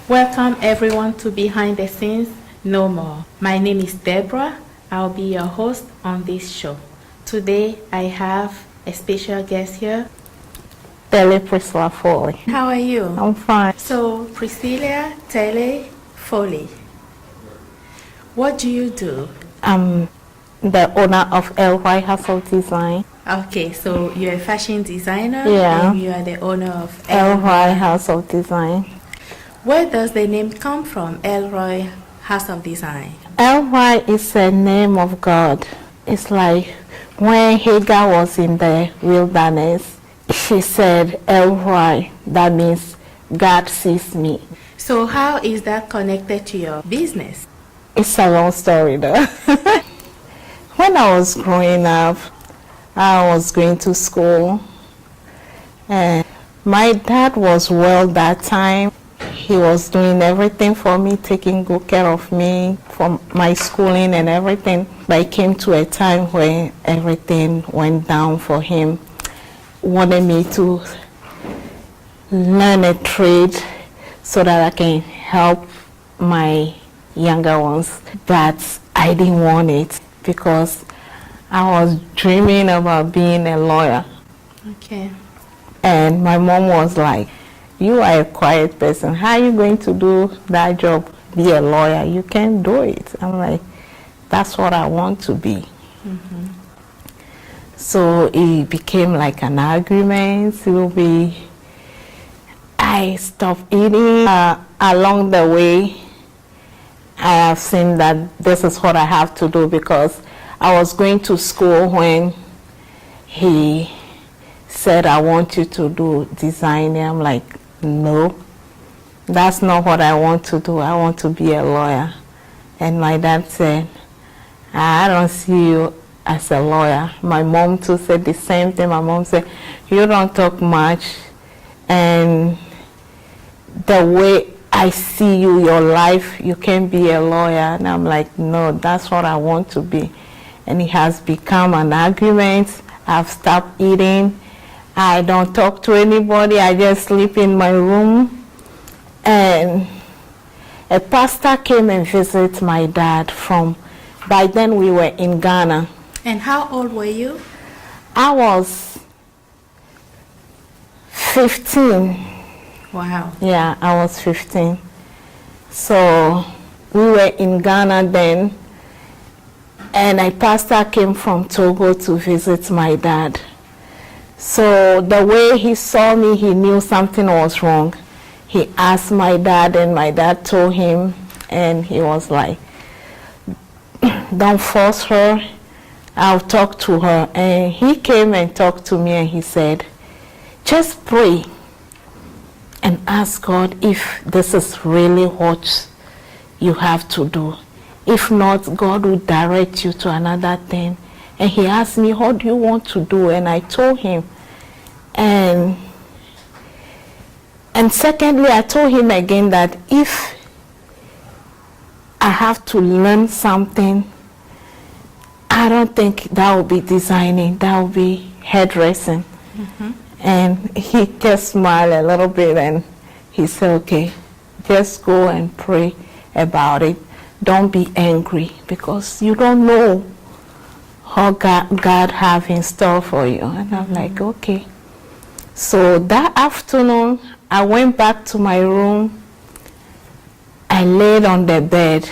Welcome everyone to Behind the Scenes No More. My name is Deborah. I'll be your host on this show. Today I have a special guest here. Priscilla Foley. How are you? I'm fine. So, Priscilla Teley Foley, what do you do? I'm the owner of Roi House of Design. Okay, so you're a fashion designer and you are the owner of Roi House of Design. Where does the name come from, Roi House of Design? Roi is a name of God. It's like when Hagar was in the wilderness, she said, Roi, that means God sees me. So how is that connected to your business? It's a long story though. When I was growing up, I was going to school, and my dad was well that time. He was doing everything for me, taking good care of me for my schooling and everything. But it came to a time where everything went down for him. Wanted me to learn a trade so that I can help my younger ones. But I didn't want it because I was dreaming about being a lawyer. Okay. And my mom was like, you are a quiet person. How are you going to do that job? Be a lawyer. You can't do it. I'm like, that's what I want to be. Mm-hmm. So it became like an argument. I stopped eating. Along the way, I have seen that this is what I have to do because I was going to school when he said, I want you to do design. I'm like, no, that's not what I want to do. I want to be a lawyer. And my dad said, I don't see you as a lawyer. My mom too said the same thing. My mom said, you don't talk much, and the way I see you, your life, you can be a lawyer. And I'm like, no, that's what I want to be. And it has become an argument. I've stopped eating. I don't talk to anybody. I just sleep in my room. And a pastor came and visited my dad by then we were in Ghana. And how old were you? I was 15. Wow. Yeah, I was 15. So we were in Ghana then, and a pastor came from Togo to visit my dad. So the way he saw me, he knew something was wrong. He asked my dad, and my dad told him, and he was like, don't force her, I'll talk to her. And he came and talked to me, and he said, just pray and ask God if this is really what you have to do. If not, God will direct you to another thing. And he asked me, what do you want to do? And I told him. And secondly, I told him again that if I have to learn something, I don't think that will be designing, that will be hairdressing. Mm-hmm. And he just smiled a little bit and he said, okay, just go and pray about it. Don't be angry because you don't know how God have in store for you. And I'm like, okay. So that afternoon, I went back to my room. I laid on the bed.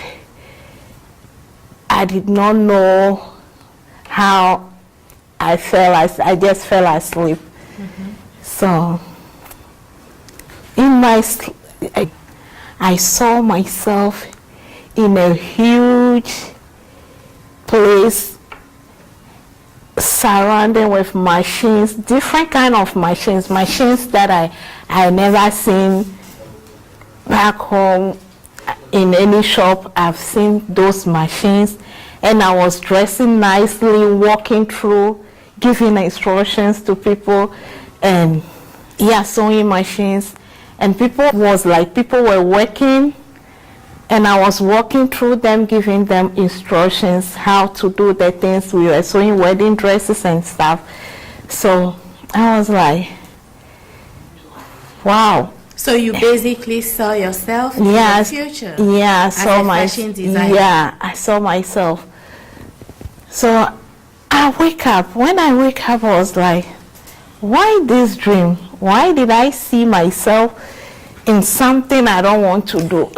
I did not know how I fell. I just fell asleep. Mm-hmm. So in my sleep, I saw myself in a huge place surrounded with machines, different kind of machines that I never seen back home in any shop. I've seen those machines, and I was dressing nicely, walking through, giving instructions to people, and sewing machines, and people were working, and I was walking through them, giving them instructions how to do the things. We were sewing wedding dresses and stuff. So I was like, wow. So you basically saw yourself in the future yeah, as a fashion designer. Yeah, I saw myself. So I wake up. When I wake up, I was like, why this dream? Why did I see myself in something I don't want to do?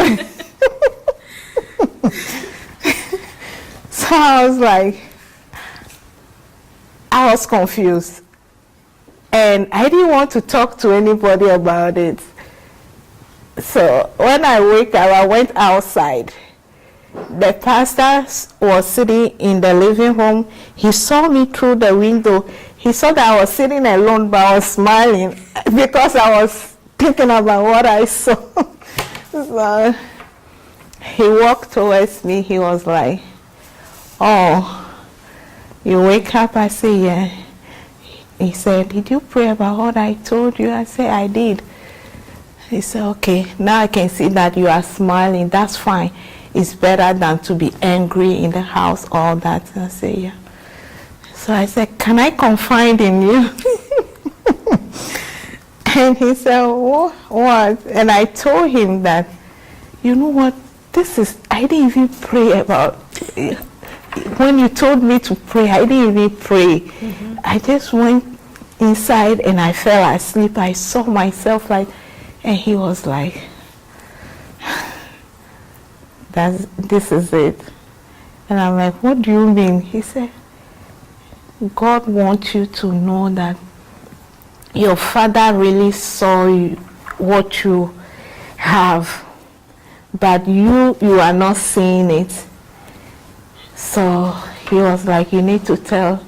So I was like, I was confused. And I didn't want to talk to anybody about it. So when I wake up, I went outside. The pastor was sitting in the living room. He saw me through the window. He saw that I was sitting alone, but I was smiling because I was thinking about what I saw. So he walked towards me. He was like, oh, you wake up? I said, yeah. He said, did you pray about what I told you? I said, I did. He said, okay, now I can see that you are smiling. That's fine. It's better than to be angry in the house, all that. I said, yeah. So I said, can I confide in you? And he said, what? And I told him that, you know what, I didn't even pray about it. When you told me to pray, I didn't even pray. Mm-hmm. I just went inside and I fell asleep. I saw myself like, and he was like, this is it. And I'm like, what do you mean? He said, God wants you to know that your father really saw you, what you have, but you are not seeing it. So he was like, you need to tell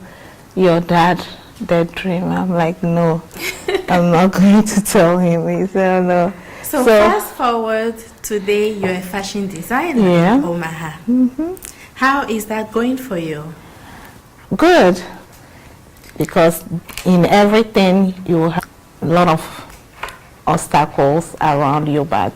your dad the dream. I'm like, no, I'm not going to tell him. He said, no. So fast forward, today you're a fashion designer in Omaha. Mm-hmm. How is that going for you? Good. Because in everything you have a lot of obstacles around you, but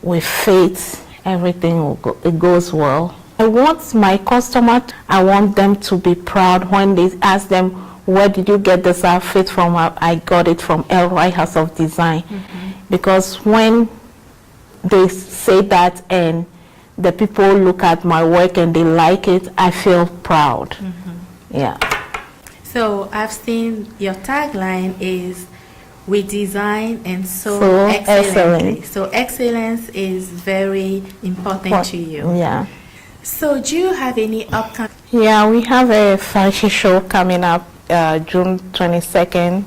with faith, everything will go, it goes well. I want my customer, I want them to be proud when they ask them, where did you get this outfit from? I got it from Roi House of Design. Because when they say that and the people look at my work and they like it, I feel proud. Yeah. So I've seen your tagline is, we design and sew excellently. So excellence is very important to you. Yeah. So do you have any upcoming? Yeah, we have a fashion show coming up June 22nd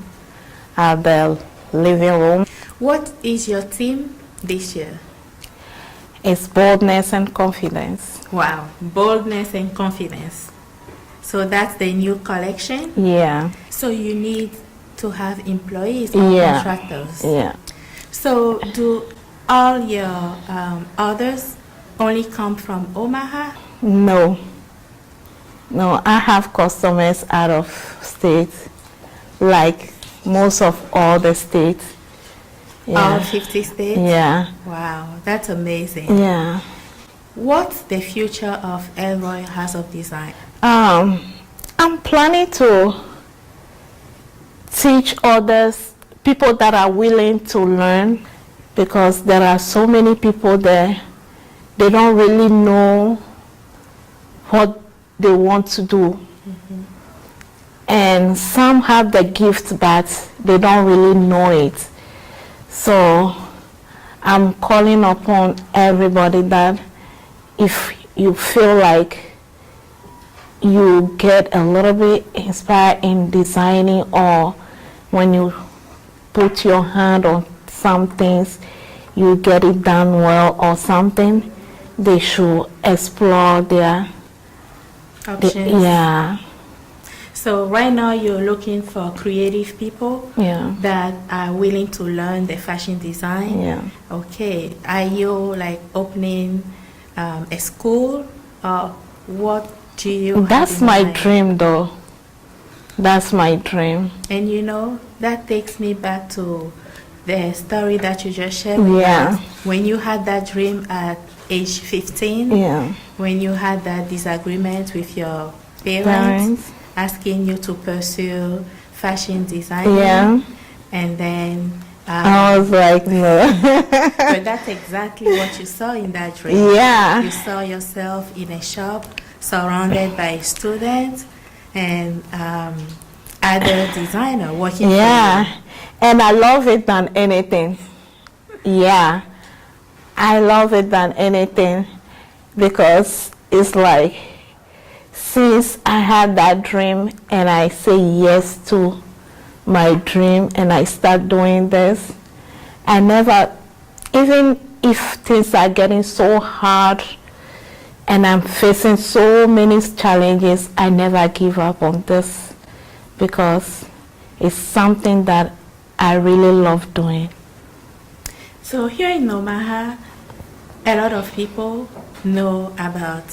at the living room. What is your theme this year? It's boldness and confidence. Wow, boldness and confidence. So that's the new collection? Yeah. So you need to have employees or contractors? Yeah. So do all your orders only come from Omaha? No. No, I have customers out of state, like most of all the states. Yeah. All 50 states? Yeah. Wow, that's amazing. Yeah. What's the future of Roi House of Design? I'm planning to teach others, people that are willing to learn, because there are so many people there, they don't really know what they want to do. And some have the gift, but they don't really know it. So I'm calling upon everybody that if you feel like you get a little bit inspired in designing, or when you put your hand on some things, you get it done well or something, they should explore their options. Yeah. So right now you're looking for creative people that are willing to learn the fashion design. Yeah. Okay. Are you like opening a school, or what do you That's my dream though. That's my dream. And you know, that takes me back to the story that you just shared with us. When you had that dream at age 15, when you had that disagreement with your parents asking you to pursue fashion design, and then I was like, no. But that's exactly what you saw in that dream. Yeah. You saw yourself in a shop surrounded by students and other designer working for you. And I love it than anything. Yeah. I love it than anything because it's like since I had that dream and I say yes to my dream and I start doing this, I never, even if things are getting so hard and I'm facing so many challenges, I never give up on this because it's something that I really love doing. So here in Omaha, a lot of people know about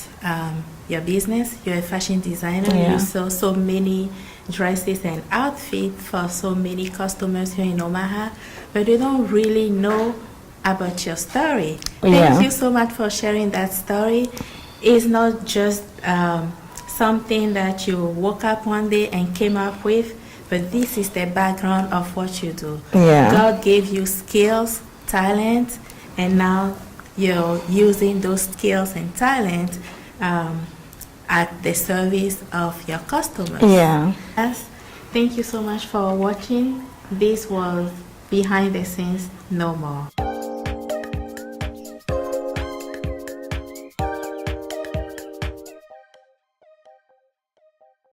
your business. You're a fashion designer. You sell so many dresses and outfits for so many customers here in Omaha, but they don't really know about your story. Thank you so much for sharing that story. It's not just something that you woke up one day and came up with, but this is the background of what you do. God gave you skills, talent, and now you're using those skills and talent at the service of your customers. Thank you so much for watching. This was Behind the Scenes No More.